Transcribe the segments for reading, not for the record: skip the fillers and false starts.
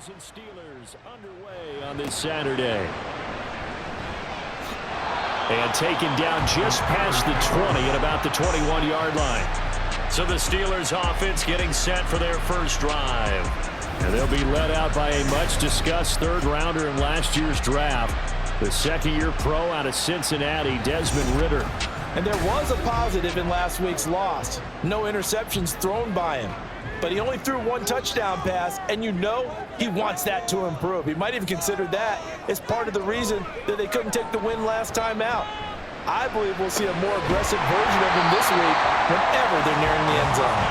Bengals and Steelers underway on this Saturday. And taken down just past the 20 at about the 21-yard line. So the Steelers offense getting set for their first drive. And they'll be led out by a much-discussed third-rounder in last year's draft, the second-year pro out of Cincinnati, Desmond Ridder. And there was a positive in last week's loss. No interceptions thrown by him. But he only threw one touchdown pass, and you know he wants that to improve. He might even consider that as part of the reason that they couldn't take the win last time out. I believe we'll see a more aggressive version of him this week whenever they're nearing the end zone.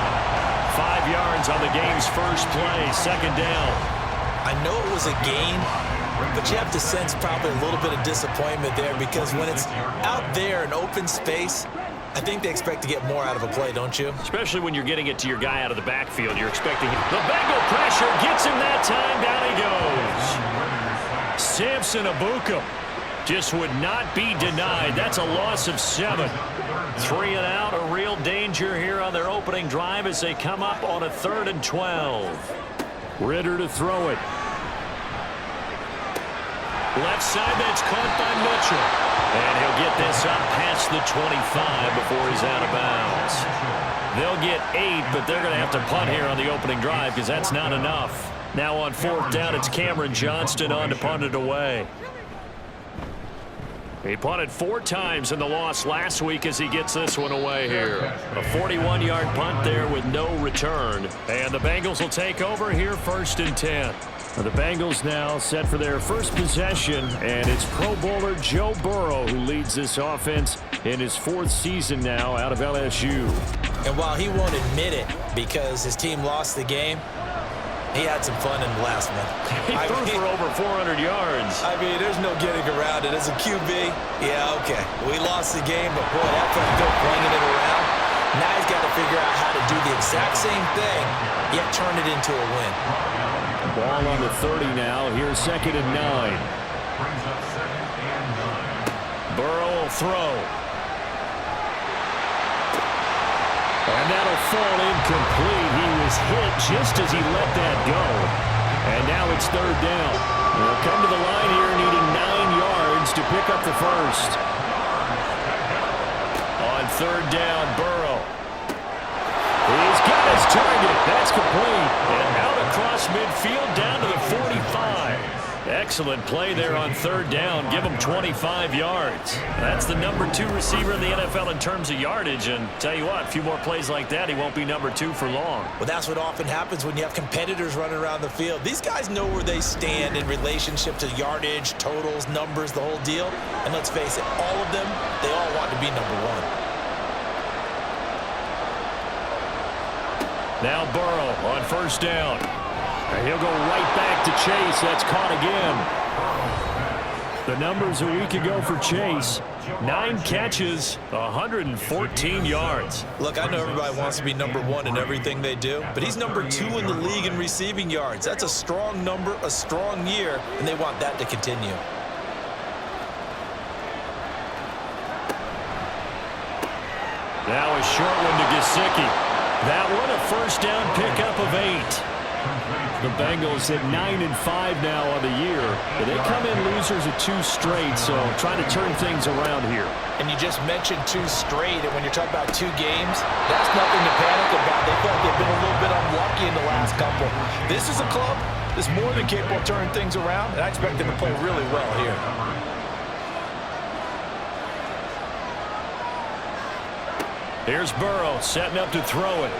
5 yards on the game's first play, second down. I know it was a gain, but you have to sense probably a little bit of disappointment there because when it's out there in open space, I think they expect to get more out of a play, don't you? Especially when you're getting it to your guy out of the backfield. You're expecting him. The Bengal pressure gets him that time. Down he goes. Samson Abukum just would not be denied. That's a loss of 7. 3 and out. A real danger here on their opening drive as they come up on a 3rd and 12. Ridder to throw it. Left side, that's caught by Mitchell. And he'll get this up past the 25 before he's out of bounds. They'll get 8, but they're going to have to punt here on the opening drive because that's not enough. Now on 4th down, it's Cameron Johnston on to punt it away. He punted 4 times in the loss last week as he gets this one away here. A 41-yard punt there with no return. And the Bengals will take over here 1st and 10. The Bengals now set for their first possession, and it's Pro Bowler Joe Burrow who leads this offense in his 4th season now out of LSU. And while he won't admit it because his team lost the game, he had some fun in the last one. He threw for over 400 yards. I mean, there's no getting around it. As a QB, yeah, okay. We lost the game, but boy, that felt good bringing it around. Now he's got to figure out how to do the exact same thing, yet turn it into a win. Ball on the 30 now. Here's 2nd and 9. Burrow will throw. And that'll fall incomplete. He was hit just as he let that go. And now it's 3rd down. They'll come to the line here needing 9 yards to pick up the first. On 3rd down, Burrow. He's got his target. That's complete. And out across midfield down to the 45. Excellent play there on 3rd down. Give him 25 yards. That's the number 2 receiver in the NFL in terms of yardage. And tell you what, a few more plays like that, he won't be number 2 for long. Well, that's what often happens when you have competitors running around the field. These guys know where they stand in relationship to yardage, totals, numbers, the whole deal. And let's face it, all of them, they all want to be number 1. Now Burrow on 1st down. And he'll go right back to Chase. That's caught again. The numbers a week ago for Chase. 9 catches, 114 yards. Look, I know everybody wants to be number 1 in everything they do, but he's number 2 in the league in receiving yards. That's a strong number, a strong year, and they want that to continue. Now a short one to Gesicki. That one a 1st down pickup of 8. The Bengals at 9-5 now on the year. But they come in losers of 2 straight, so trying to turn things around here. And you just mentioned 2 straight, and when you're talking about 2 games, that's nothing to panic about. They felt they've been a little bit unlucky in the last couple. This is a club that's more than capable of turning things around, and I expect them to play really well here. Here's Burrow setting up to throw it.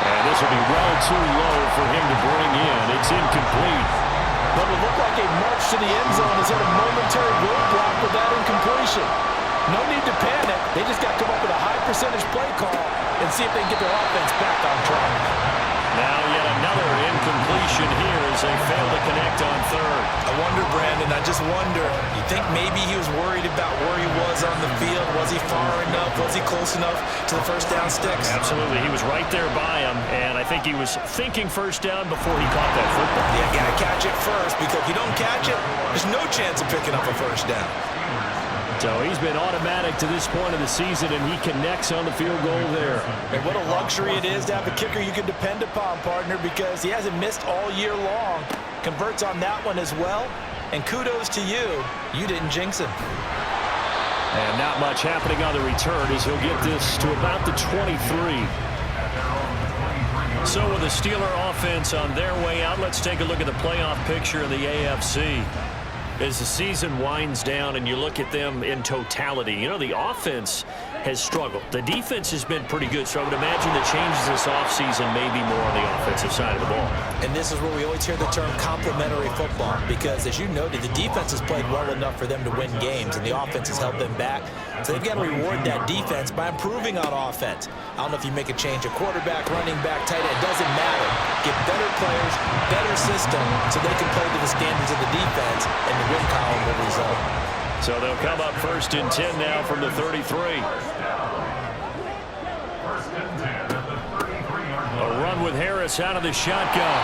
And this will be well too low for him to bring in. It's incomplete. But it looked like a march to the end zone is at a momentary roadblock with that incompletion. No need to panic. They just got to come up with a high percentage play call and see if they can get their offense back on track. Now yet another incompletion here as they fail to connect on 3rd. I wonder, Brandon, I just wonder, you think maybe he was worried about where he was on the field? Was he far enough? Was he close enough to the 1st down sticks? Absolutely. He was right there by him, and I think he was thinking 1st down before he caught that football. Yeah, got to catch it first, because if you don't catch it, there's no chance of picking up a 1st down. So he's been automatic to this point of the season, and he connects on the field goal there. And what a luxury it is to have a kicker you can depend upon, partner, because he hasn't missed all year long. Converts on that one as well. And kudos to you. You didn't jinx him. And not much happening on the return as he'll get this to about the 23. So with the Steeler offense on their way out, let's take a look at the playoff picture of the AFC. As the season winds down and you look at them in totality, you know, the offense has struggled. The defense has been pretty good, so I would imagine the changes this offseason may be more on the offensive side of the ball. And this is where we always hear the term complementary football, because as you noted, the defense has played well enough for them to win games, and the offense has held them back. So they've got to reward that defense by improving on offense. I don't know if you make a change at quarterback, running back, tight end, it doesn't matter. Get better players, better system, so they can play to the standards of the defense, and the win column will result. So they'll come up 1st and 10 now from the 33. A run with Harris out of the shotgun.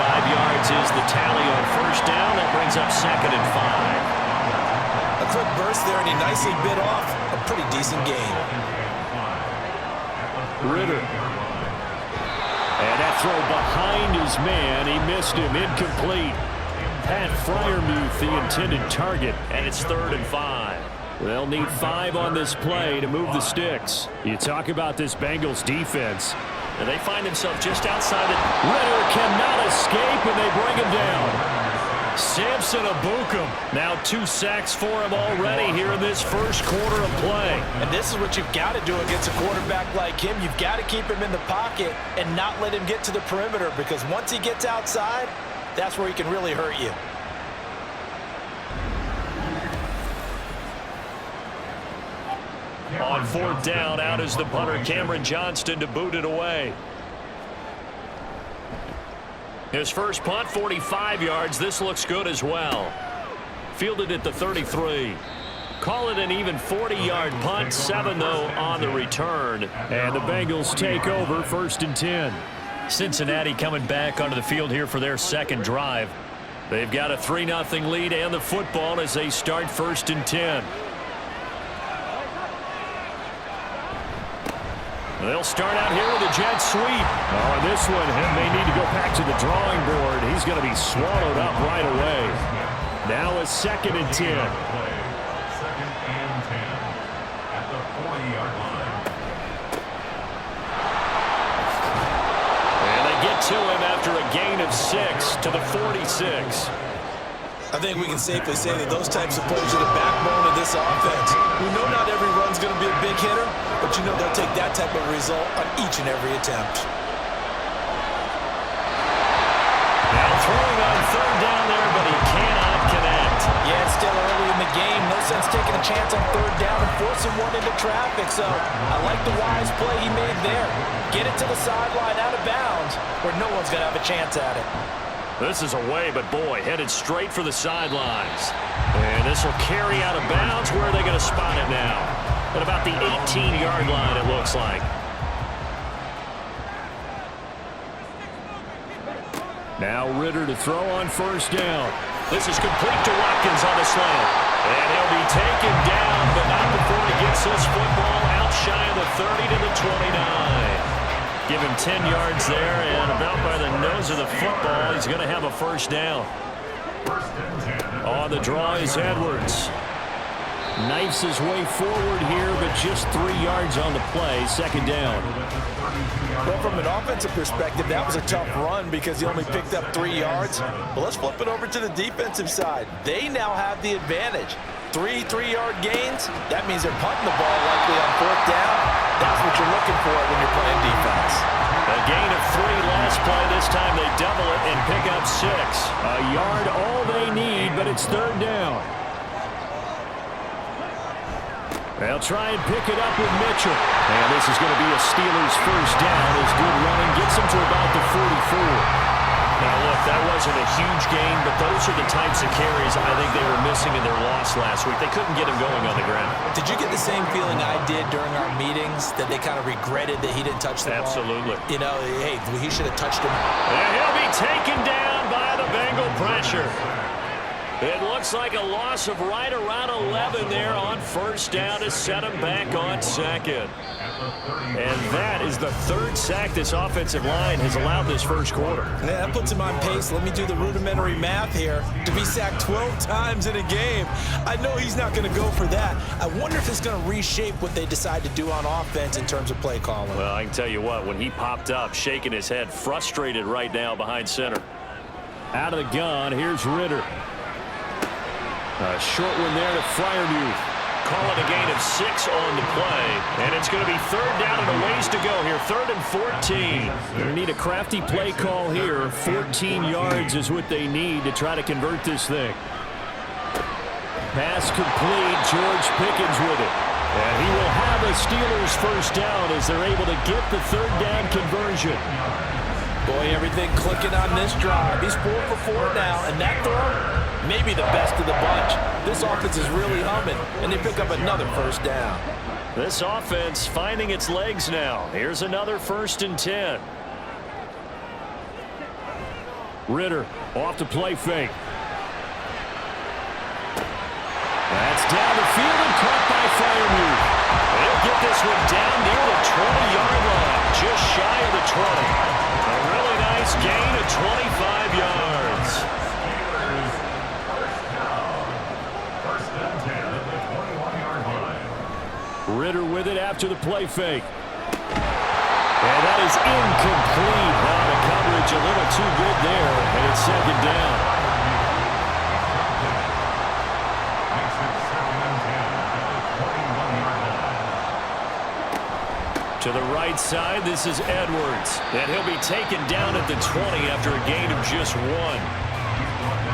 5 yards is the tally on 1st down. That brings up 2nd and 5. A quick burst there, and he nicely bit off a pretty decent gain. Ritter. And that throw behind his man. He missed him. Incomplete. Pat Freiermuth, the intended target, and it's 3rd and 5. They'll need 5 on this play to move the sticks. You talk about this Bengals defense, and they find themselves just outside it. Ritter cannot escape, and they bring him down. Samson Abukum, now 2 sacks for him already here in this first quarter of play. And this is what you've got to do against a quarterback like him. You've got to keep him in the pocket and not let him get to the perimeter, because once he gets outside, that's where he can really hurt you. On 4th down, out is the punter, Cameron Johnston, to boot it away. His first punt, 45 yards. This looks good as well. Fielded at the 33. Call it an even 40-yard punt. 7, though, on the return. And the Bengals take over 1st and 10. Cincinnati coming back onto the field here for their second drive. They've got a 3-0 lead and the football as they start 1st and 10. They'll start out here with a jet sweep. Oh, this one may need to go back to the drawing board. He's going to be swallowed up right away. Now a 2nd and 10. And they get to him after a gain of 6 to the 46. I think we can safely say that those types of players are the backbone of this offense. We know not every run's going to be a big hitter, but you know they'll take that type of result on each and every attempt. Now throwing on 3rd down there, but he cannot connect. Yeah, it's still early in the game. No sense taking a chance on 3rd down and forcing one into traffic. So I like the wise play he made there. Get it to the sideline out of bounds where no one's going to have a chance at it. This is away, but boy, headed straight for the sidelines. And this will carry out of bounds. Where are they going to spot him now? At about the 18-yard line, it looks like. Now Ritter to throw on 1st down. This is complete to Watkins on the slant. And he'll be taken down, but not before he gets his football out shy of the 30 to the 29. Give him 10 yards there, and about by the nose of the football, he's going to have a 1st down. On the draw is Edwards. Knifes his way forward here, but just 3 yards on the play. 2nd down. Well, from an offensive perspective, that was a tough run because he only picked up 3 yards. But let's flip it over to the defensive side. They now have the advantage. 3 3-yard gains, that means they're punting the ball likely on 4th down. That's what you're looking for when you're playing defense. A gain of 3 last play. This time they double it and pick up 6. A yard all they need, but it's 3rd down. They'll try and pick it up with Mitchell. And this is going to be a Steelers 1st down as good running gets them to about the 44. Now, look, that wasn't a huge gain, but those are the types of carries I think they were missing in their loss last week. They couldn't get him going on the ground. Did you get the same feeling I did during our meetings, that they kind of regretted that he didn't touch the ball? Absolutely. You know, hey, he should have touched him. And he'll be taken down by the Bengal pressure. It looks like a loss of right around 11 there on first down to set him back on second. And that is the third sack this offensive line has allowed this first quarter. Yeah, that puts him on pace. Let me do the rudimentary math here. To be sacked 12 times in a game, I know he's not going to go for that. I wonder if it's going to reshape what they decide to do on offense in terms of play calling. Well, I can tell you what, when he popped up, shaking his head, frustrated right now behind center. Out of the gun, here's Ritter. A short one there to Freiermuth. Call it a gain of 6 on the play. And it's going to be third down and a ways to go here. 3rd and 14. Going to need a crafty play call here. 14 yards is what they need to try to convert this thing. Pass complete. George Pickens with it. And he will have a Steelers first down as they're able to get the third down conversion. Boy, everything clicking on this drive. He's 4 for 4 now, and that throw, maybe the best of the bunch. This offense is really humming, and they pick up another first down. This offense finding its legs now. Here's another 1st and 10. Ritter off the play fake. That's down the field and caught by Freiermuth. They'll get this one down near the 20-yard line, just shy of the 20. A really nice gain of 25 yards. Ritter with it after the play fake. And that is incomplete. Now the coverage a little too good there, and it's 2nd down. To the right side, this is Edwards. And he'll be taken down at the 20 after a gain of just 1.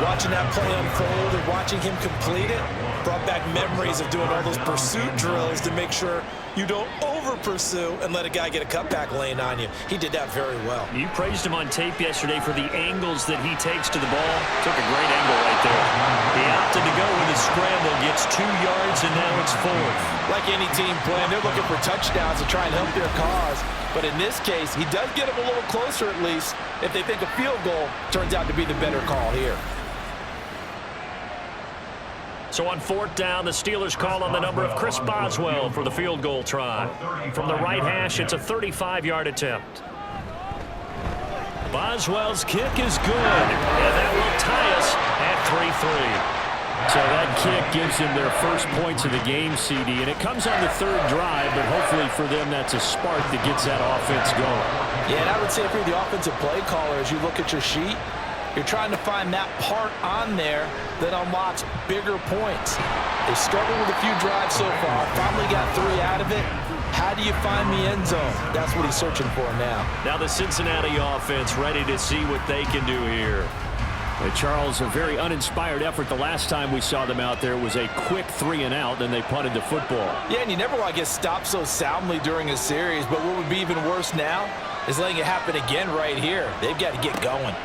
Watching that play unfold and watching him complete it brought back memories of doing all those pursuit drills to make sure you don't over-pursue and let a guy get a cutback lane on you. He did that very well. You praised him on tape yesterday for the angles that he takes to the ball. Took a great angle right there. He opted to go with his scramble, gets 2 yards, and now it's 4th. Like any team playing, they're looking for touchdowns to try and help their cause. But in this case, he does get them a little closer at least if they think a field goal turns out to be the better call here. So on 4th down, the Steelers call on the number of Chris Boswell for the field goal try. From the right hash, it's a 35-yard attempt. Boswell's kick is good, and that will tie us at 3-3. So that kick gives them their first points of the game, CD, and it comes on the 3rd drive, but hopefully for them that's a spark that gets that offense going. Yeah, and I would say if you're the offensive play caller, as you look at your sheet, you're trying to find that part on there that unlocks bigger points. They struggled with a few drives so far, finally got 3 out of it. How do you find the end zone? That's what he's searching for now. Now the Cincinnati offense ready to see what they can do here. Charles, a very uninspired effort the last time we saw them out there was a quick 3 and out, then they punted the football. Yeah, and you never want to get stopped so soundly during a series, but what would be even worse now is letting it happen again right here. They've got to get going.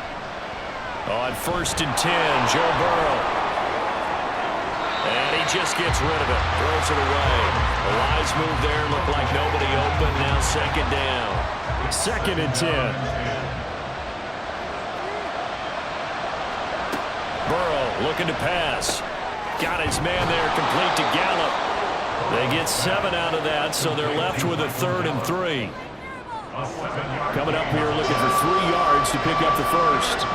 On 1st and 10, Joe Burrow. And he just gets rid of it, throws it away. A wise move there, looked like nobody open, now 2nd down. 2nd and 10. Burrow looking to pass. Got his man there, complete to Gallup. They get 7 out of that, so they're left with a 3rd and 3. Coming up here looking for 3 yards to pick up the first.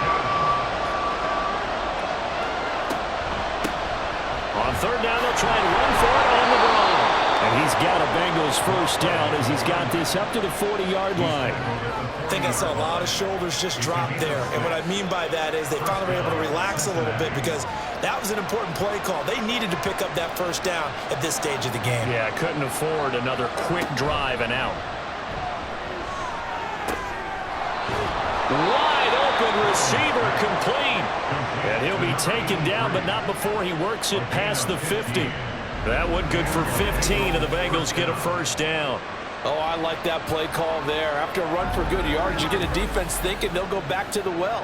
On 3rd down, they'll try and run for it on the run. And he's got a Bengals first down as he's got this up to the 40-yard line. I think I saw a lot of shoulders just drop there. And what I mean by that is they finally were able to relax a little bit because that was an important play call. They needed to pick up that first down at this stage of the game. Yeah, couldn't afford another quick drive and out. Wide open receiver complete. And he'll be taken down, but not before he works it past the 50. That one good for 15, and the Bengals get a first down. Oh, I like that play call there. After a run for good yards, you get a defense thinking they'll go back to the well.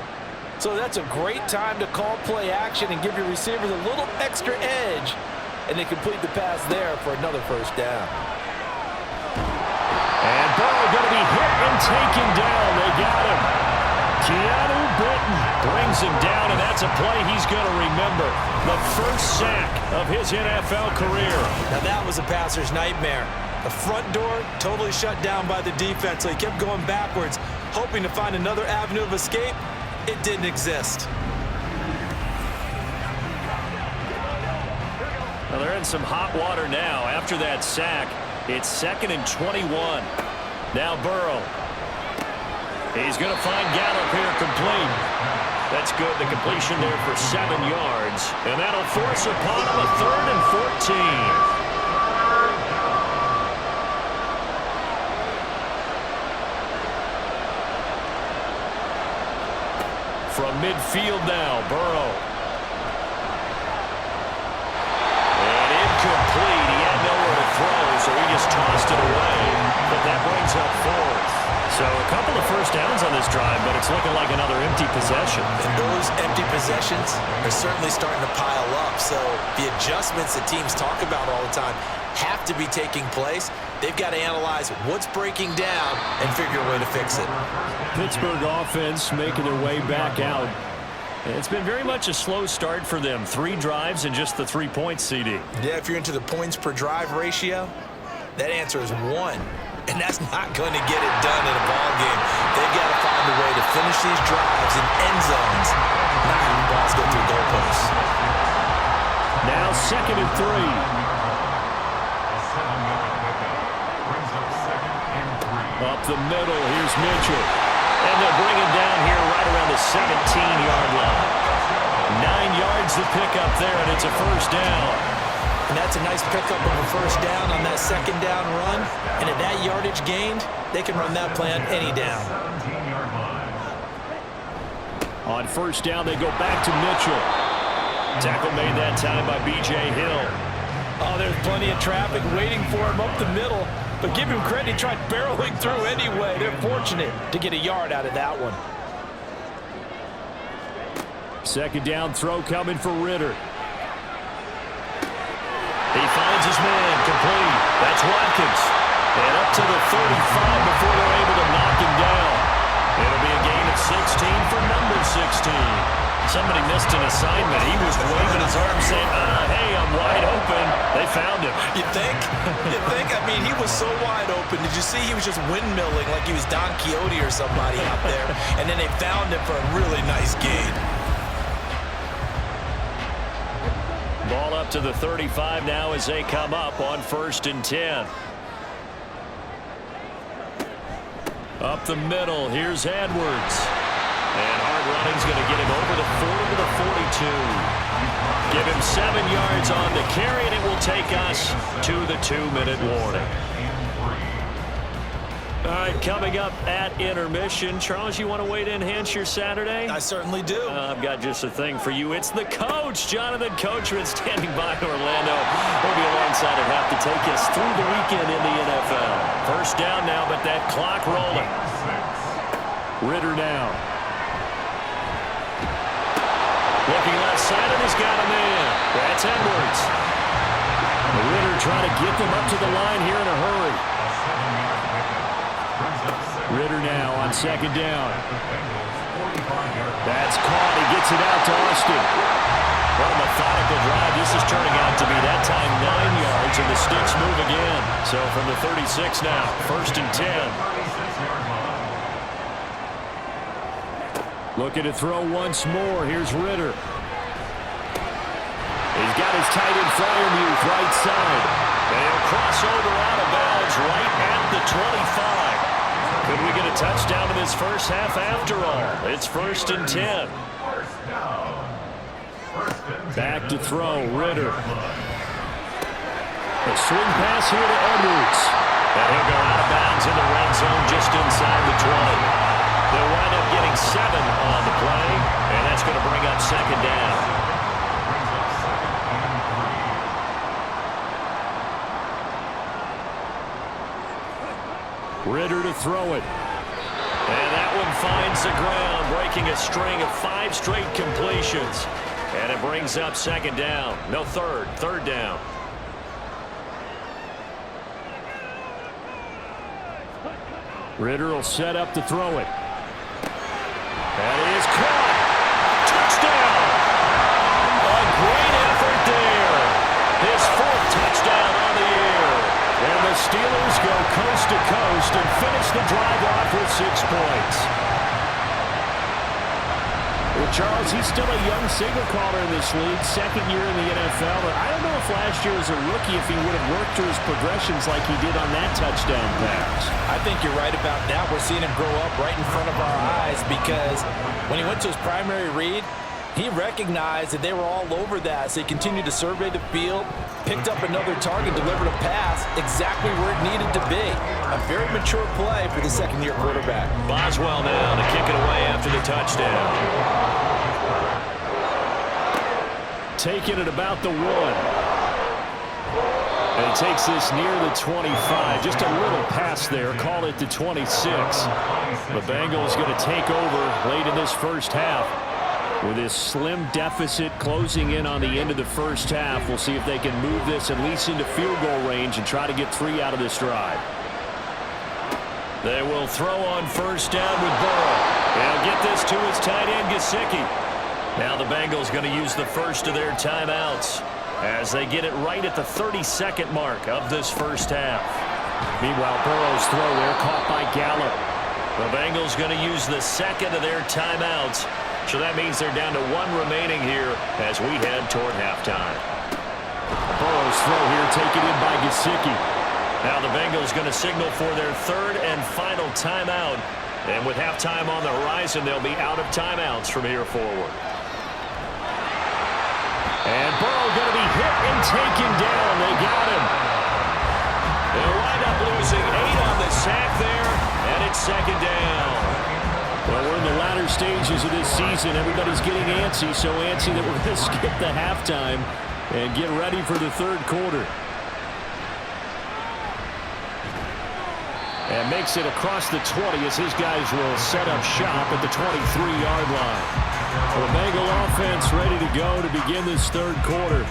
So that's a great time to call play action and give your receivers a little extra edge. And they complete the pass there for another first down. And Burrow going to be hit and taken down. They got him. Keanu Britton Brings him down, and that's a play he's going to remember. The first sack of his NFL career. Now that was a passer's nightmare. The front door totally shut down by the defense, so he kept going backwards, hoping to find another avenue of escape. It didn't exist. Well, they're in some hot water now. After that sack, it's 2nd and 21. Now Burrow. He's going to find Gallup here complete. That's good. The completion there for 7 yards. And that'll force upon him a 3rd and 14. From midfield now, Burrow. And incomplete. He had nowhere to throw, so he just tossed it away. But that brings up 4th. So a couple of first downs on this drive, but it's looking like another empty possession. And those empty possessions are certainly starting to pile up. So the adjustments that teams talk about all the time have to be taking place. They've got to analyze what's breaking down and figure a way to fix it. Pittsburgh offense making their way back out. It's been very much a slow start for them. 3 drives and just the 3 points, CD. Yeah, if you're into the points per drive ratio, that answer is 1. And that's not going to get it done in a ball game. They've got to find a way to finish these drives in end zones, not have the balls go through goalposts. Now 2nd and 3. Up the middle, here's Mitchell. And they'll bring him down here right around the 17-yard line. 9 yards to pick up there, and it's a first down. And that's a nice pickup of a first down on that 2nd down run. And at that yardage gained, they can run that play on any down. On first down, they go back to Mitchell. Tackle made that time by B.J. Hill. Oh, there's plenty of traffic waiting for him up the middle. But give him credit, he tried barreling through anyway. They're fortunate to get a yard out of that one. 2nd down throw coming for Ritter. He finds his man, complete. That's Watkins. And up to the 35 before they're able to knock him down. It'll be a gain of 16 for number 16. Somebody missed an assignment. He was waving his arm saying, hey, I'm wide open. They found him. You think? You think? I mean, he was so wide open. Did you see he was just windmilling like he was Don Quixote or somebody out there? And then they found him for a really nice gain. Ball up to the 35 now as they come up on 1st and 10. Up the middle, here's Edwards. And hard running's going to get him over the 40 to the 42. Give him 7 yards on the carry, and it will take us to the 2-minute warning. All right, coming up at intermission. Charles, you want to wait to enhance your Saturday? I certainly do. I've got just a thing for you. It's the coach, Jonathan Coachman, standing by in Orlando. He'll be alongside at half to take us through the weekend in the NFL. First down now, but that clock rolling. Ritter now. Looking left side, and he's got him in. That's Edwards. Ritter trying to get them up to the line here in a hurry. Ritter now on 2nd down. That's caught. He gets it out to Austin. What a methodical drive. This is turning out to be that time 9 yards, and the sticks move again. So from the 36 now, 1st and 10. Looking to throw once more. Here's Ritter. He's got his tight end Fryermuth right side. And he'll cross over out of bounds right at the 25. Could we get a touchdown in this first half after all? It's 1st and 10. Back to throw, Ritter. A swing pass here to Edwards. And he'll go out of bounds in the red zone just inside the 20. They'll wind up getting 7 on the play, and that's going to bring up 2nd down. Ritter to throw it. And that one finds the ground, breaking a string of 5 straight completions. And it brings up 2nd down. No, third down. Ritter will set up to throw it. That is caught. first and finish the drive off with 6 points. Well, Charles, he's still a young signal caller in this league, second year in the NFL. But I don't know if last year as a rookie, if he would have worked through his progressions like he did on that touchdown pass. I think you're right about that. We're seeing him grow up right in front of our eyes because when he went to his primary read, he recognized that they were all over that. So he continued to survey the field, picked up another target, delivered a pass exactly where it needed to be. A very mature play for the second-year quarterback. Boswell now to kick it away after the touchdown. Taking it about the 1. And he takes this near the 25. Just a little pass there. Call it the 26. The Bengals going to take over late in this first half. With this slim deficit closing in on the end of the first half, we'll see if they can move this at least into field goal range and try to get 3 out of this drive. They will throw on first down with Burrow. They'll get this to his tight end, Gesicki. Now the Bengals going to use the first of their timeouts as they get it right at the 32nd mark of this first half. Meanwhile, Burrow's throw there caught by Gallup. The Bengals going to use the second of their timeouts. So that means they're down to 1 remaining here as we head toward halftime. Burrow's throw here taken in by Gesicki. Now the Bengals going to signal for their 3rd and final timeout. And with halftime on the horizon, they'll be out of timeouts from here forward. And Burrow going to be hit and taken down. They got him. They'll wind up losing 8 on the sack there, and it's 2nd down. Well, we're in the latter stages of this season. Everybody's getting antsy, so antsy that we're going to skip the halftime and get ready for the 3rd quarter. And makes it across the 20 as his guys will set up shop at the 23-yard line. Well, the Bengal offense ready to go to begin this 3rd quarter.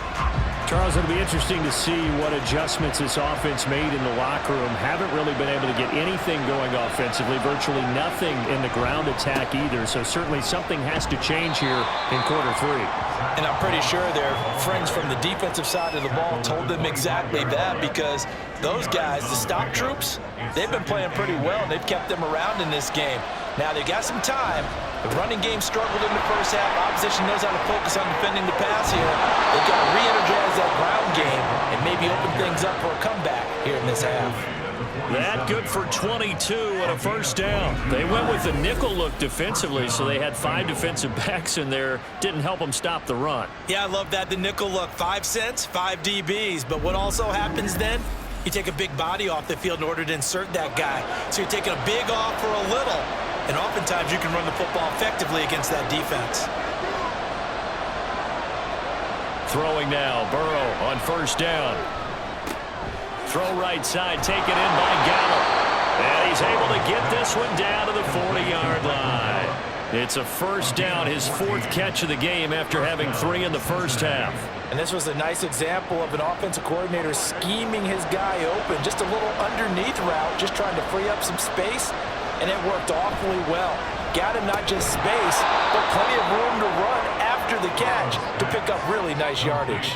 Charles, it'll be interesting to see what adjustments this offense made in the locker room. Haven't really been able to get anything going offensively, virtually nothing in the ground attack either. So certainly something has to change here in quarter 3. And I'm pretty sure their friends from the defensive side of the ball told them exactly that because those guys, the stop troops, they've been playing pretty well, and they've kept them around in this game. Now, they've got some time. The running game struggled in the first half. Opposition knows how to focus on defending the pass here. They've got to re-energize that ground game and maybe open things up for a comeback here in this half. That good for 22 and a first down. They went with the nickel look defensively, so they had 5 defensive backs in there. Didn't help them stop the run. Yeah, I love that, the nickel look. 5 cents, 5 DBs. But what also happens then, you take a big body off the field in order to insert that guy. So you're taking a big off for a little. And oftentimes you can run the football effectively against that defense. Throwing now, Burrow on first down. Throw right side, taken in by Gallup. And he's able to get this one down to the 40-yard line. It's a first down, his 4th catch of the game after having 3 in the first half. And this was a nice example of an offensive coordinator scheming his guy open. Just a little underneath route, just trying to free up some space. And it worked awfully well. Got him not just space, but plenty of room to run after the catch to pick up really nice yardage.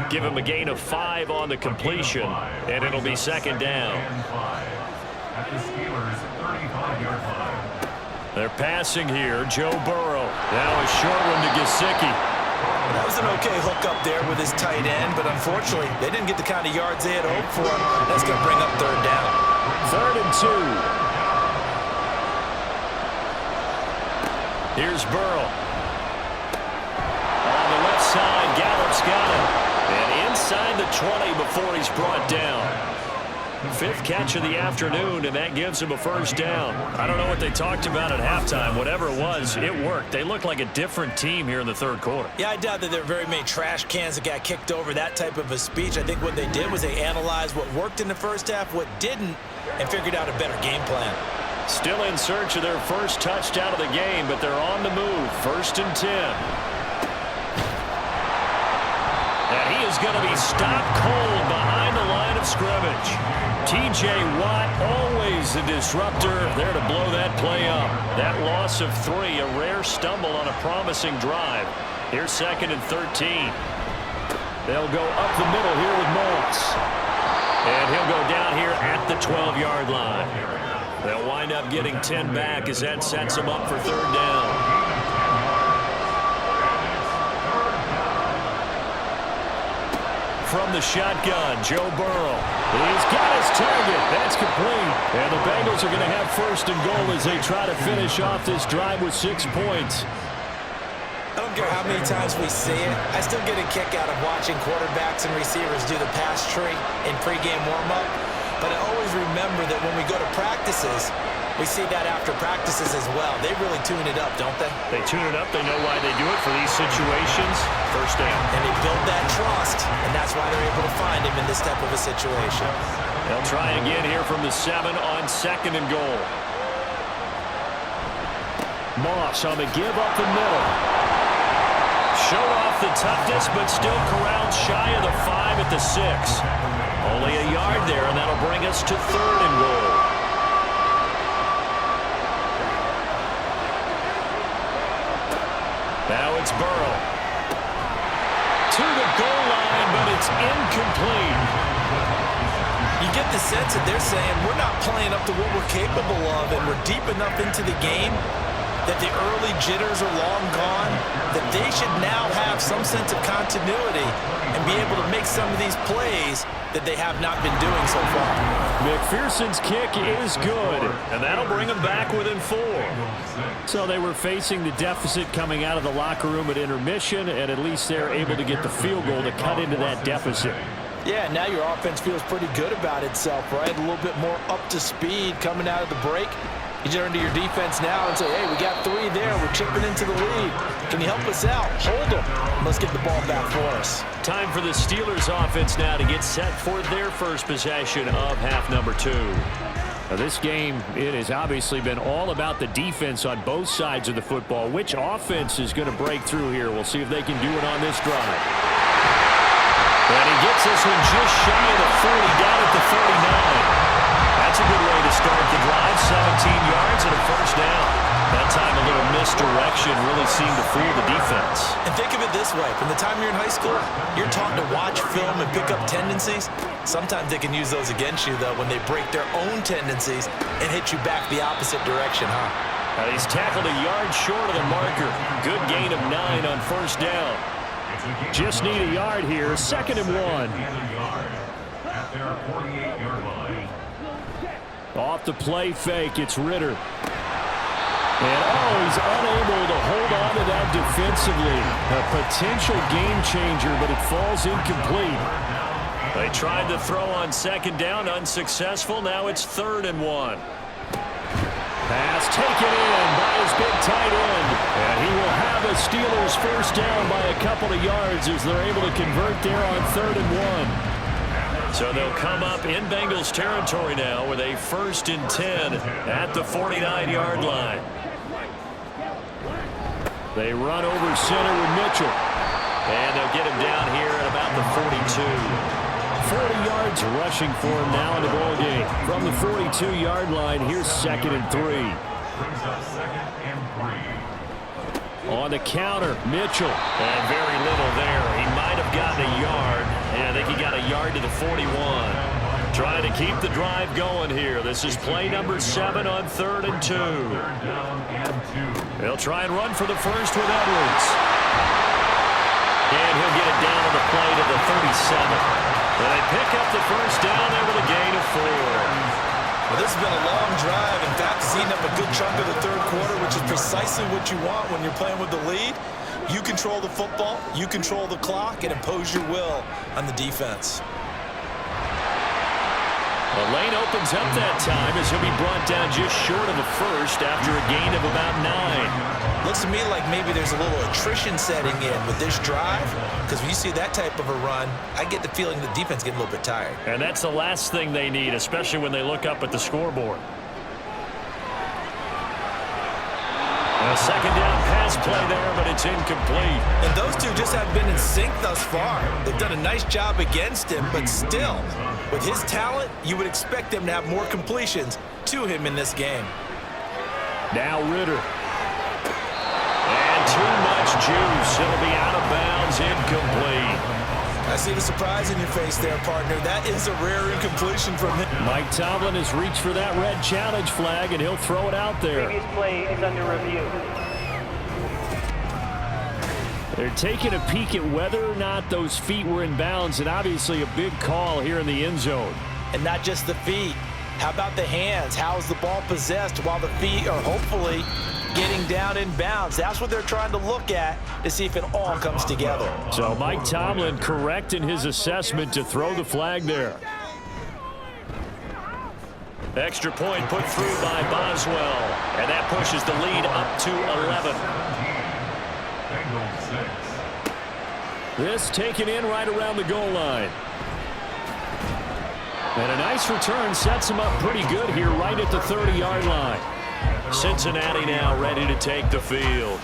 Give him a gain of 5 on the completion, and it'll be 2nd down. They're passing here. Joe Burrow. Now a short one to Gesicki. That was an okay hook up there with his tight end, but unfortunately, they didn't get the kind of yards they had hoped for. That's going to bring up 3rd down. 3rd and 2. Here's Burrow. On the left side, Gallup's got him. And inside the 20 before he's brought down. 5th catch of the afternoon, and that gives him a first down. I don't know what they talked about at halftime. Whatever it was, it worked. They look like a different team here in the 3rd quarter. Yeah, I doubt that there are very many trash cans that got kicked over, that type of a speech. I think what they did was they analyzed what worked in the first half, what didn't, and figured out a better game plan. Still in search of their first touchdown of the game, but they're on the move. 1st and 10. And he is going to be stopped cold behind the line of scrimmage. T.J. Watt, always a disruptor, there to blow that play up. That loss of 3, a rare stumble on a promising drive. Here's 2nd and 13. They'll go up the middle here with Moss. And he'll go down here at the 12-yard line. They'll wind up getting 10 back as that sets them up for third down. From the shotgun, Joe Burrow. He's got his target. That's complete. And the Bengals are going to have first and goal as they try to finish off this drive with 6 points. I don't care how many times we see it. I still get a kick out of watching quarterbacks and receivers do the pass tree in pregame warm-up. But I always remember that when we go to practices, we see that after practices as well. They really tune it up, don't they? They tune it up. They know why they do it for these situations. First down. And they build that trust, and that's why they're able to find him in this type of a situation. They'll try again here from the 7 on second and goal. Moss on the give up the middle. Showed off the toughness, but still corralled shy of the 5 at the 6. Only a yard there, and that'll bring us to third and goal. Now it's Burrow. To the goal line, but it's incomplete. You get the sense that they're saying we're not playing up to what we're capable of, and we're deep enough into the game that the early jitters are long gone, that they should now have some sense of continuity and be able to make some of these plays that they have not been doing so far. McPherson's kick is good. And that'll bring them back within 4. So they were facing the deficit coming out of the locker room at intermission, and at least they're able to get the field goal to cut into that deficit. Yeah, now your offense feels pretty good about itself, right? A little bit more up to speed coming out of the break. You turn to your defense now and say, hey, we got 3 there. We're chipping into the lead. Can you help us out? Hold them. Let's get the ball back for us. Time for the Steelers offense now to get set for their first possession of half number 2. Now this game, it has obviously been all about the defense on both sides of the football. Which offense is going to break through here? We'll see if they can do it on this drive. And he gets this one just shy of the 40, down at the 39. That's a good way to start the drive. 17 yards and a first down. That time a little misdirection really seemed to fool the defense. And think of it this way. From the time you're in high school, you're taught to watch film and pick up tendencies. Sometimes they can use those against you, though, when they break their own tendencies and hit you back the opposite direction, huh? Now he's tackled a yard short of the marker. Good gain of 9 on first down. Just need a yard here. Second and 1. Off the play fake, it's Ritter. And, he's unable to hold on to that defensively. A potential game changer, but it falls incomplete. They tried to throw on second down, unsuccessful. Now it's third and 1. Pass taken in by his big tight end. And he will have a Steelers first down by a couple of yards as they're able to convert there on third and 1. So they'll come up in Bengals territory now with a 1st and 10 at the 49-yard line. They run over center with Mitchell. And they'll get him down here at about the 42. 40 yards rushing for him now in the ball game. From the 42-yard line, here's 2nd and 3. On the counter, Mitchell. And very little there. He might have gotten a yard. Yeah, I think he got a yard to the 41. Trying to keep the drive going here. This is play number 7 on 3rd and 2. They'll try and run for the first with Edwards. And he'll get it down on the play to the 37. And they pick up the first down there with a gain of 4. Well, this has been a long drive. In fact, it's eaten up a good chunk of the third quarter, which is precisely what you want when you're playing with the lead. You control the football, you control the clock, and impose your will on the defense. The lane opens up that time as he'll be brought down just short of a first after a gain of about 9. Looks to me like maybe there's a little attrition setting in with this drive, because when you see that type of a run, I get the feeling the defense getting a little bit tired. And that's the last thing they need, especially when they look up at the scoreboard. A second down pass play there, but it's incomplete. And those two just have been in sync thus far. They've done a nice job against him, but still, with his talent, you would expect them to have more completions to him in this game. Now Ritter. And too much juice. It'll be out of bounds, incomplete. I see the surprise in your face there, partner. That is a rare incompletion from him. Mike Tomlin has reached for that red challenge flag, and he'll throw it out there. Previous play is under review. They're taking a peek at whether or not those feet were in bounds, and obviously a big call here in the end zone. And not just the feet. How about the hands? How is the ball possessed while the feet are hopefully getting down in bounds? That's what they're trying to look at to see if it all comes together. So Mike Tomlin correct in his assessment to throw the flag there. Extra point put through by Boswell, and that pushes the lead up to 11. This taken in right around the goal line. And a nice return sets him up pretty good here right at the 30-yard line. Cincinnati now ready to take the field.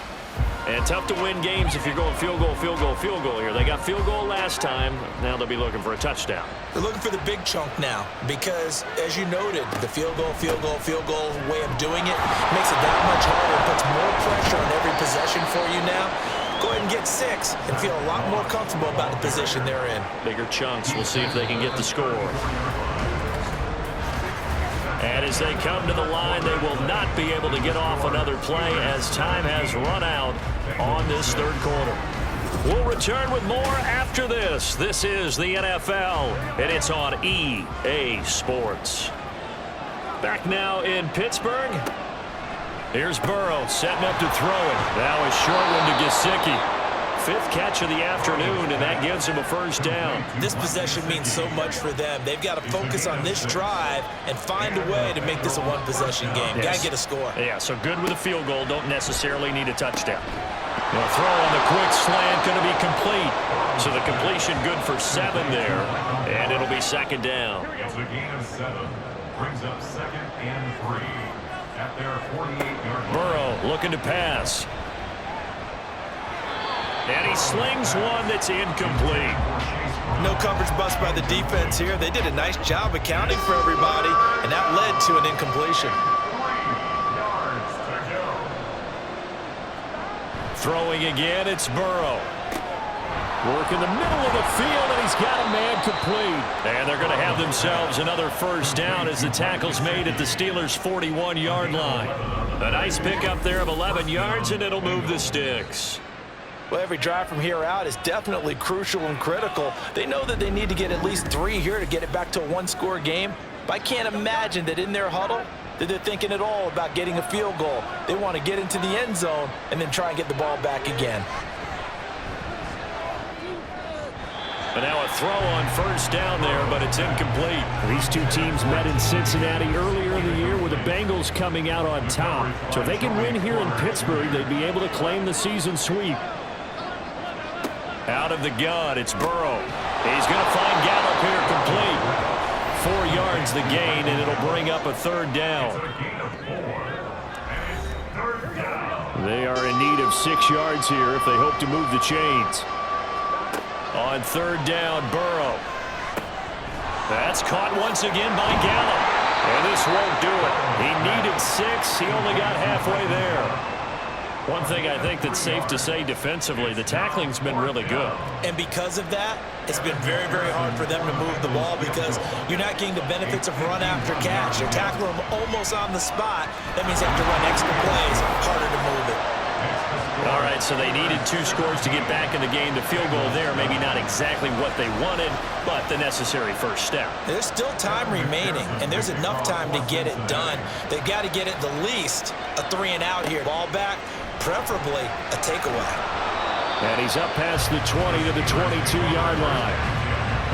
And tough to win games if you're going field goal, field goal, field goal here. They got field goal last time. Now they'll be looking for a touchdown. They're looking for the big chunk now because, as you noted, the field goal way of doing it makes it that much harder. It puts more pressure on every possession for you now. Go ahead and get 6 and feel a lot more comfortable about the position they're in. Bigger chunks. We'll see if they can get the score. And as they come to the line, they will not be able to get off another play as time has run out on this third quarter. We'll return with more after this. This is the NFL, and it's on EA Sports. Back now in Pittsburgh. Here's Burrow setting up to throw it. Now a short one to Gesicki. 5th catch of the afternoon, and that gives him a first down. This possession means so much for them. They've got to focus on this drive and find a way to make this a one-possession game. Yes. Got to get a score. Yeah, so good with a field goal. Don't necessarily need a touchdown. The throw on the quick slant going to be complete. So the completion good for 7 there, and it'll be second down. It's a gain of 7. Brings up 2nd and 3 at their 48-yard line. Burrow looking to pass. And he slings one that's incomplete. No coverage bust by the defense here. They did a nice job accounting for everybody, and that led to an incompletion. 3 yards to go. Throwing again, it's Burrow. Work in the middle of the field, and he's got a man complete. And they're going to have themselves another first down as the tackle's made at the Steelers' 41-yard line. A nice pickup there of 11 yards, and it'll move the sticks. Well, every drive from here out is definitely crucial and critical. They know that they need to get at least 3 here to get it back to a one-score game. But I can't imagine that in their huddle that they're thinking at all about getting a field goal. They want to get into the end zone and then try and get the ball back again. And now a throw on first down there, but it's incomplete. These two teams met in Cincinnati earlier in the year with the Bengals coming out on top. So if they can win here in Pittsburgh, they'd be able to claim the season sweep. Out of the gun, it's Burrow. He's going to find Gallup here complete. 4 yards the gain, and it'll bring up a third down. They are in need of 6 yards here if they hope to move the chains. On third down, Burrow. That's caught once again by Gallup. And this won't do it. He needed 6. He only got halfway there. One thing I think that's safe to say defensively, the tackling's been really good. And because of that, it's been very, very hard for them to move the ball because you're not getting the benefits of run after catch. You're tackling them almost on the spot. That means they have to run extra plays, harder to move it. All right, so they needed 2 scores to get back in the game. The field goal there, maybe not exactly what they wanted, but the necessary first step. There's still time remaining, and there's enough time to get it done. They've got to get it the least a 3-and-out here. Ball back, preferably a takeaway. And he's up past the 20 to the 22-yard line.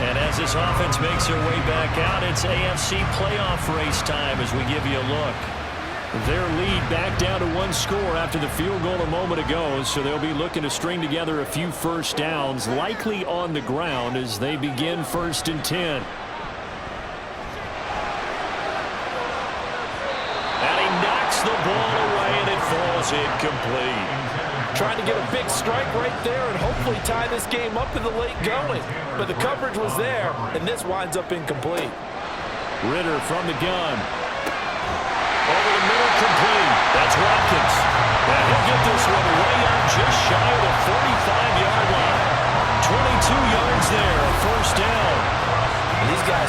And as this offense makes their way back out, it's AFC playoff race time as we give you a look. Their lead back down to 1 score after the field goal a moment ago, so they'll be looking to string together a few first downs, likely on the ground as they begin 1st and 10. And he knocks the ball away, and it falls incomplete. Trying to get a big strike right there and hopefully tie this game up in the late going. But the coverage was there, and this winds up incomplete. Ritter from the gun. Over the middle, complete. That's Watkins. And he'll get this one way up just shy of the 45-yard line. 22 yards there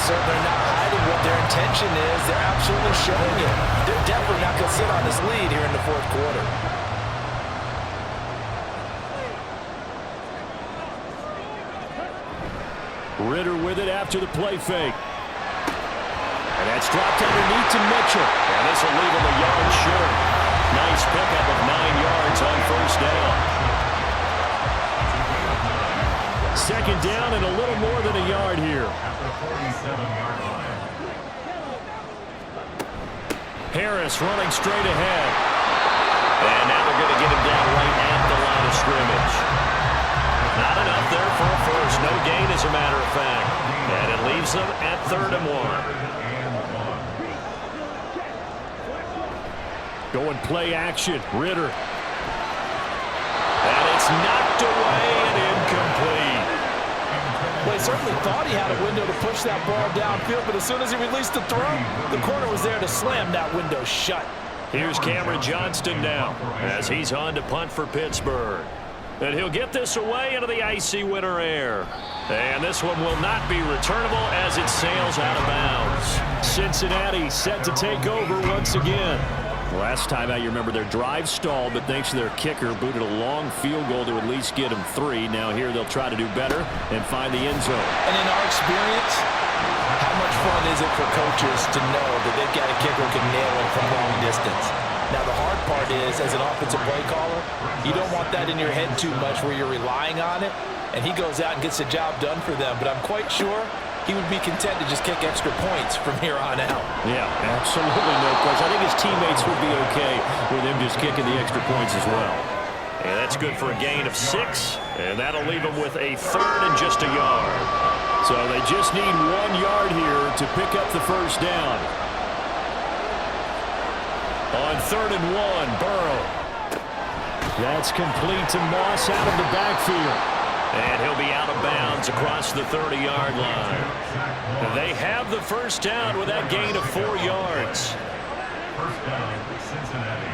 certainly not hiding what their intention is. They're absolutely showing it. They're definitely not going to sit on this lead here in the fourth quarter. Ritter with it after the play fake. And that's dropped underneath to Mitchell. And this will leave him a yard short. Nice pickup of 9 yards on first down. Second down and a little more than a yard here. Harris running straight ahead. And now they're going to get him down right at the line of scrimmage. Not enough there for a first. No gain, as a matter of fact. And it leaves them at 3rd and 1. Going play action. Ritter. And it's knocked away and incomplete. Well, he certainly thought he had a window to push that ball downfield, but as soon as he released the throw, the corner was there to slam that window shut. Here's Cameron Johnston now as he's on to punt for Pittsburgh. And he'll get this away into the icy winter air. And this one will not be returnable as it sails out of bounds. Cincinnati set to take over once again. Last time out, you remember their drive stalled, but thanks to their kicker, booted a long field goal to at least get them 3. Now here they'll try to do better and find the end zone. And in our experience, how much fun is it for coaches to know that they've got a kicker who can nail it from long distance? Now the hard part is, as an offensive play caller, you don't want that in your head too much where you're relying on it, and he goes out and gets the job done for them. But I'm quite sure he would be content to just kick extra points from here on out. Yeah, absolutely no question. I think his teammates would be okay with him just kicking the extra points as well. And that's good for a gain of 6, and that'll leave them with a 3rd and just a yard. So they just need 1 yard here to pick up the first down. On 3rd and 1, Burrow. That's complete to Moss out of the backfield. And he'll be out of bounds across the 30-yard line. They have the first down with that gain of 4 yards. First down, Cincinnati.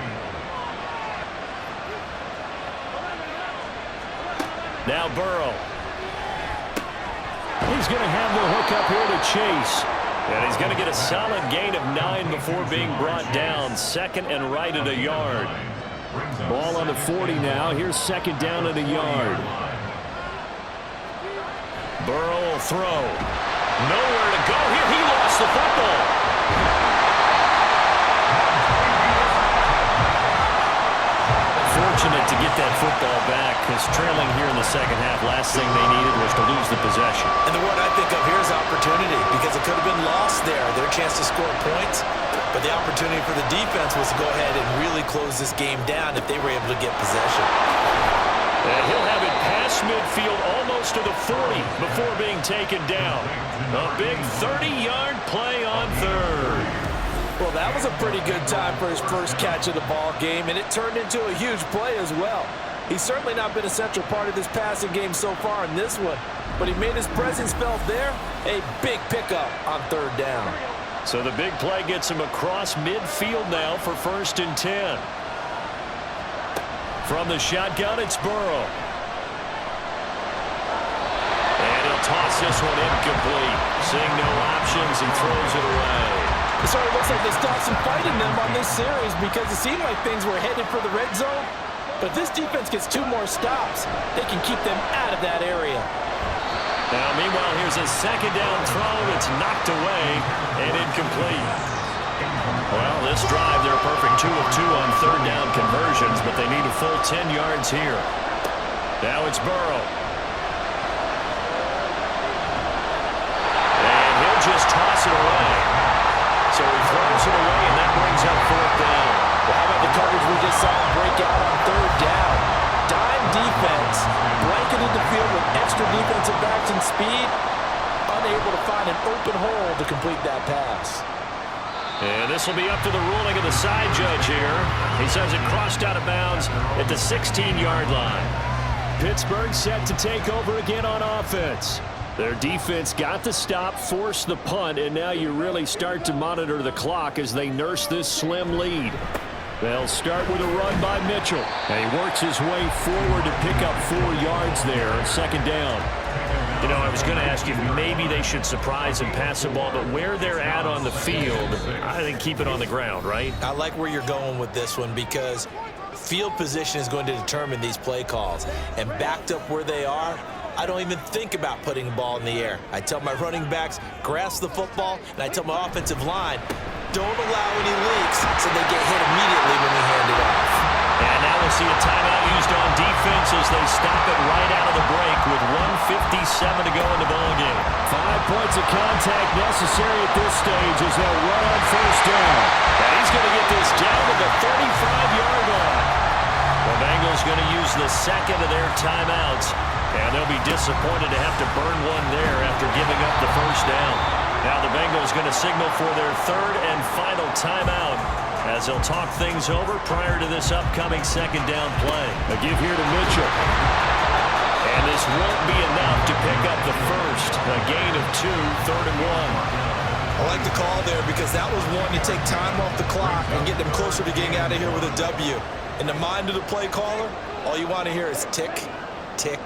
Now Burrow. He's going to have the hook up here to Chase. And he's going to get a solid gain of 9 before being brought down. 2nd and right at a yard. Ball on the 40 now. Here's 2nd down at a yard. Burrow will throw. Nowhere to go here. He lost the football. Fortunate to get that football back, because trailing here in the second half, last thing they needed was to lose the possession. And the word I think of here is opportunity, because it could have been lost there. Their chance to score points, but the opportunity for the defense was to go ahead and really close this game down if they were able to get possession. And he'll have it past midfield almost to the 40 before being taken down. A big 30-yard play on 3rd. Well, that was a pretty good time for his first catch of the ball game, and it turned into a huge play as well. He's certainly not been a central part of this passing game so far in this one, but he made his presence felt there. A big pickup on 3rd down. So the big play gets him across midfield now for 1st and 10. From the shotgun, it's Burrow. And he'll toss this one incomplete. Seeing no options, he throws it away. It sort of looks like they stopped some fight in them on this series because it seemed like things were headed for the red zone. But if this defense gets 2 more stops, they can keep them out of that area. Now, meanwhile, here's a 2nd down throw. It's knocked away and incomplete. Well, this drive, they're a perfect 2 of 2 on 3rd down conversions, but they need a full 10 yards here. Now it's Burrow. And he'll just toss it away. So he throws it away, and that brings up 4th down. Well, how about the coverage we just saw him break out on 3rd down? Dime defense, blanketed the field with extra defensive backs and speed, unable to find an open hole to complete that pass. And this will be up to the ruling of the side judge here. He says it crossed out of bounds at the 16-yard line. Pittsburgh set to take over again on offense. Their defense got the stop, forced the punt, and now you really start to monitor the clock as they nurse this slim lead. They'll start with a run by Mitchell. And he works his way forward to pick up 4 yards there, 2nd down. You know, I was going to ask you if maybe they should surprise and pass the ball, but where they're at on the field, I think keep it on the ground, right? I like where you're going with this one because field position is going to determine these play calls. And backed up where they are, I don't even think about putting the ball in the air. I tell my running backs, grasp the football, and I tell my offensive line, don't allow any leaks so they get hit immediately when we hand it off. And now we'll see a timeout used on defense as they stop it right out of the break with 1:57 to go in the ballgame. 5 points of contact necessary at this stage as they'll run on first down. And he's going to get this down to the 35-yard line. The Bengals going to use the second of their timeouts, and they'll be disappointed to have to burn one there after giving up the first down. Now the Bengals going to signal for their third and final timeout as they'll talk things over prior to this upcoming second down play. A give here to Mitchell. And this won't be enough to pick up the first. A gain of 2, 3rd and 1. I like the call there because that was one to take time off the clock and get them closer to getting out of here with a W. In the mind of the play caller, all you want to hear is tick, tick,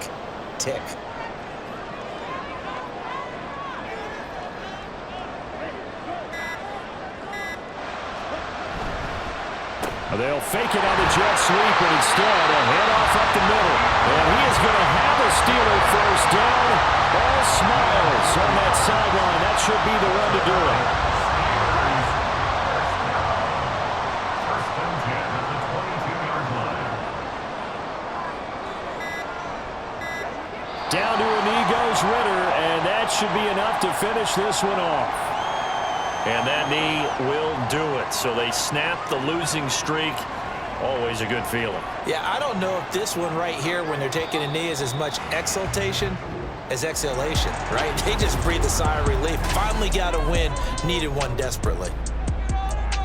tick. They'll fake it on the jet sweep, and instead a handoff up the middle. And he is going to have a Steeler first down. All smiles on that sideline. That should be the run to do it. First and 10 at the 22-yard line. Down to a knee goes Ritter, and that should be enough to finish this one off. And that knee will do it. So they snap the losing streak. Always a good feeling. Yeah, I don't know if this one right here when they're taking a knee is as much exultation as exhalation, right? They just breathe a sigh of relief. Finally got a win, needed one desperately.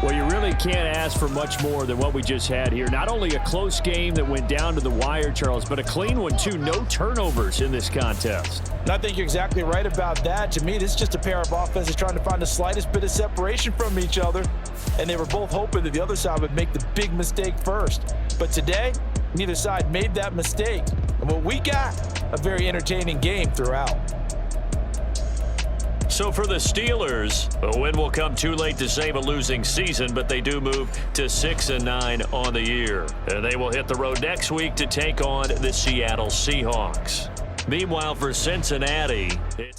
Well, you really can't ask for much more than what we just had here. Not only a close game that went down to the wire, Charles, but a clean one, too. No turnovers in this contest. And I think you're exactly right about that. To me, this is just a pair of offenses trying to find the slightest bit of separation from each other. And they were both hoping that the other side would make the big mistake first. But today, neither side made that mistake. And what we got, a very entertaining game throughout. So for the Steelers, a win will come too late to save a losing season, but they do move to 6-9 on the year. And they will hit the road next week to take on the Seattle Seahawks. Meanwhile, for Cincinnati, it's